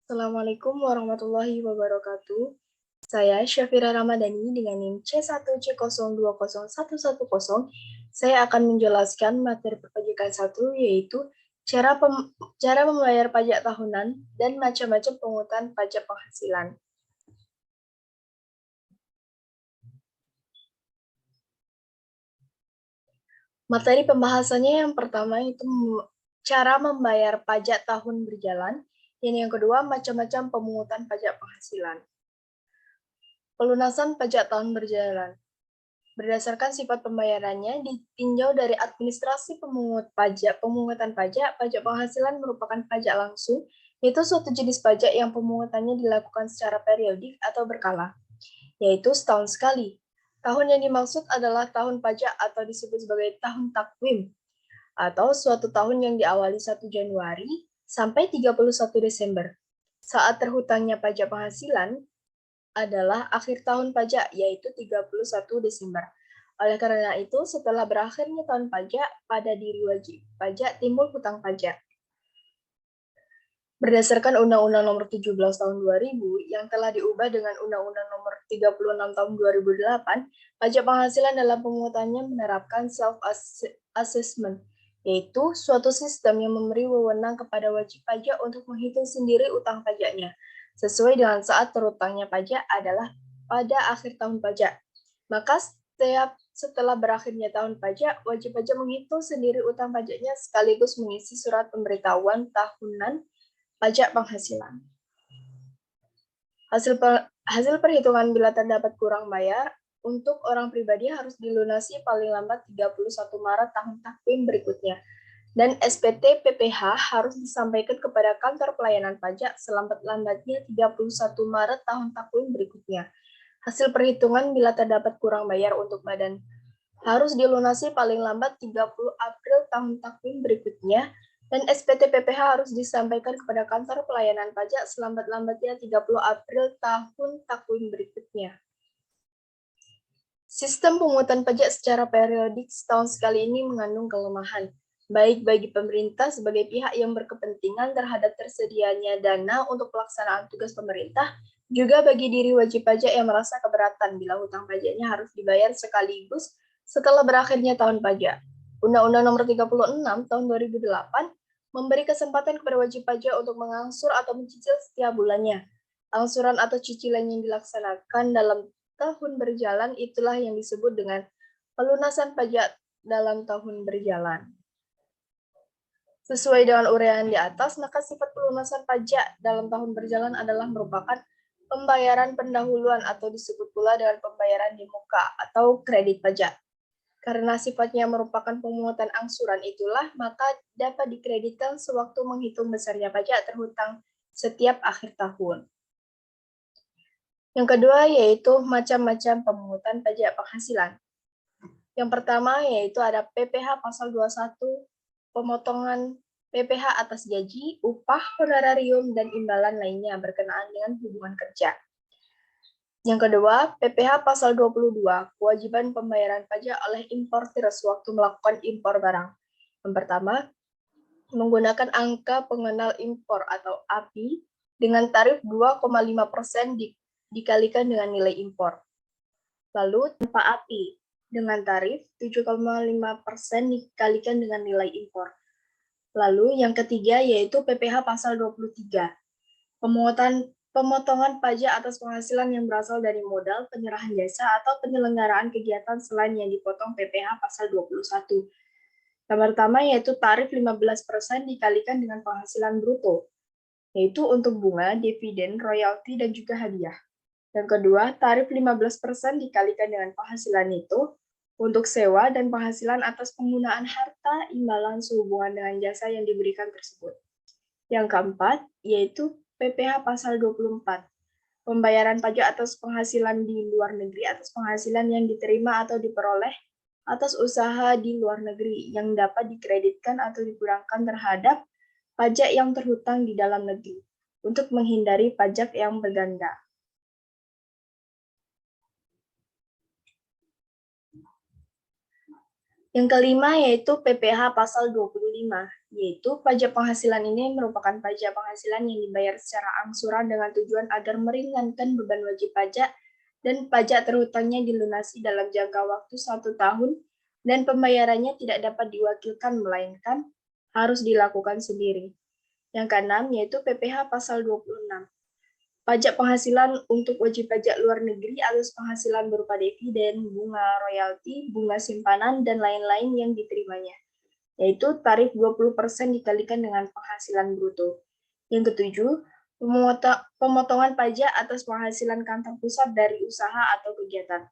Assalamualaikum warahmatullahi wabarakatuh. Saya Syafira Ramadhani dengan NIM C1C020110. Saya akan menjelaskan materi perpajakan 1, yaitu cara membayar pajak tahunan dan macam-macam pungutan pajak penghasilan. Materi pembahasannya yang pertama itu cara membayar pajak tahun berjalan, dan yang kedua macam-macam pemungutan pajak penghasilan. Pelunasan pajak tahun berjalan. Berdasarkan sifat pembayarannya, ditinjau dari administrasi pemungutan pajak, pajak penghasilan merupakan pajak langsung, yaitu suatu jenis pajak yang pemungutannya dilakukan secara periodik atau berkala, yaitu setahun sekali. Tahun yang dimaksud adalah tahun pajak atau disebut sebagai tahun takwim, atau suatu tahun yang diawali 1 Januari sampai 31 Desember. Saat terhutangnya pajak penghasilan adalah akhir tahun pajak, yaitu 31 Desember. Oleh karena itu, setelah berakhirnya tahun pajak, pada diri wajib pajak timbul hutang pajak. Berdasarkan Undang-Undang Nomor 17 Tahun 2000 yang telah diubah dengan Undang-Undang Nomor 36 Tahun 2008, pajak penghasilan dalam pemungutannya menerapkan self-assessment, yaitu suatu sistem yang memberi wewenang kepada wajib pajak untuk menghitung sendiri utang pajaknya, sesuai dengan saat terhutangnya pajak adalah pada akhir tahun pajak. Maka setelah berakhirnya tahun pajak, wajib pajak menghitung sendiri utang pajaknya sekaligus mengisi surat pemberitahuan tahunan pajak penghasilan. Hasil perhitungan bila terdapat kurang bayar untuk orang pribadi harus dilunasi paling lambat 31 Maret tahun takwim berikutnya. Dan SPT PPH harus disampaikan kepada kantor pelayanan pajak selambat-lambatnya 31 Maret tahun takwim berikutnya. Hasil perhitungan bila terdapat kurang bayar untuk badan harus dilunasi paling lambat 30 April tahun takwim berikutnya, dan SPT PPH harus disampaikan kepada kantor pelayanan pajak selambat-lambatnya 30 April tahun takwim berikutnya. Sistem pungutan pajak secara periodik setahun sekali ini mengandung kelemahan, baik bagi pemerintah sebagai pihak yang berkepentingan terhadap tersedianya dana untuk pelaksanaan tugas pemerintah, juga bagi diri wajib pajak yang merasa keberatan bila hutang pajaknya harus dibayar sekaligus setelah berakhirnya tahun pajak. Undang-Undang Nomor 36 Tahun 2008 memberi kesempatan kepada wajib pajak untuk mengangsur atau mencicil setiap bulannya. Angsuran atau cicilan yang dilaksanakan dalam tahun berjalan itulah yang disebut dengan pelunasan pajak dalam tahun berjalan. Sesuai dengan uraian di atas, maka sifat pelunasan pajak dalam tahun berjalan adalah merupakan pembayaran pendahuluan atau disebut pula dengan pembayaran di muka atau kredit pajak. Karena sifatnya merupakan pemungutan angsuran itulah, maka dapat dikreditkan sewaktu menghitung besarnya pajak terhutang setiap akhir tahun. Yang kedua yaitu macam-macam pemungutan pajak penghasilan. Yang pertama yaitu ada PPh pasal 21, pemotongan PPh atas gaji, upah, honorarium, dan imbalan lainnya berkenaan dengan hubungan kerja. Yang kedua, PPh pasal 22, kewajiban pembayaran pajak oleh importir sewaktu melakukan impor barang. Yang pertama, menggunakan angka pengenal impor atau API dengan tarif 2,5% dikalikan dengan nilai impor. Lalu tanpa API dengan tarif 7,5% dikalikan dengan nilai impor. Lalu yang ketiga yaitu PPh pasal 23, pemotongan pajak atas penghasilan yang berasal dari modal, penyerahan jasa, atau penyelenggaraan kegiatan selain yang dipotong PPh pasal 21. Yang pertama yaitu tarif 15% dikalikan dengan penghasilan bruto, yaitu untuk bunga, dividen, royalti, dan juga hadiah. Yang kedua, tarif 15% dikalikan dengan penghasilan itu untuk sewa dan penghasilan atas penggunaan harta imbalan sehubungan dengan jasa yang diberikan tersebut. Yang keempat, yaitu PPh pasal 24, pembayaran pajak atas penghasilan di luar negeri atas penghasilan yang diterima atau diperoleh atas usaha di luar negeri yang dapat dikreditkan atau dikurangkan terhadap pajak yang terhutang di dalam negeri untuk menghindari pajak yang berganda. Yang kelima yaitu PPh pasal 25, yaitu pajak penghasilan ini merupakan pajak penghasilan yang dibayar secara angsuran dengan tujuan agar meringankan beban wajib pajak dan pajak terhutangnya dilunasi dalam jangka waktu 1 tahun dan pembayarannya tidak dapat diwakilkan melainkan harus dilakukan sendiri. Yang keenam yaitu PPh pasal 26. Pajak penghasilan untuk wajib pajak luar negeri atas penghasilan berupa dividen, bunga royalti, bunga simpanan, dan lain-lain yang diterimanya, yaitu tarif 20% dikalikan dengan penghasilan bruto. Yang ketujuh, pemotongan pajak atas penghasilan kantor pusat dari usaha atau kegiatan.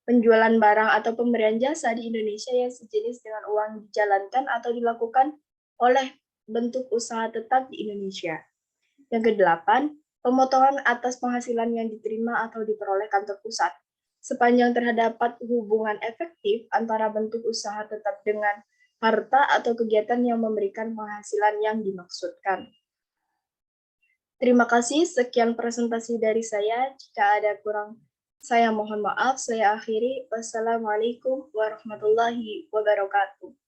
Penjualan barang atau pemberian jasa di Indonesia yang sejenis dengan uang dijalankan atau dilakukan oleh bentuk usaha tetap di Indonesia. Yang kedelapan, pemotongan atas penghasilan yang diterima atau diperoleh kantor pusat, sepanjang terdapat hubungan efektif antara bentuk usaha tetap dengan harta atau kegiatan yang memberikan penghasilan yang dimaksudkan. Terima kasih, sekian presentasi dari saya. Jika ada kurang, saya mohon maaf. Saya akhiri. Wassalamualaikum warahmatullahi wabarakatuh.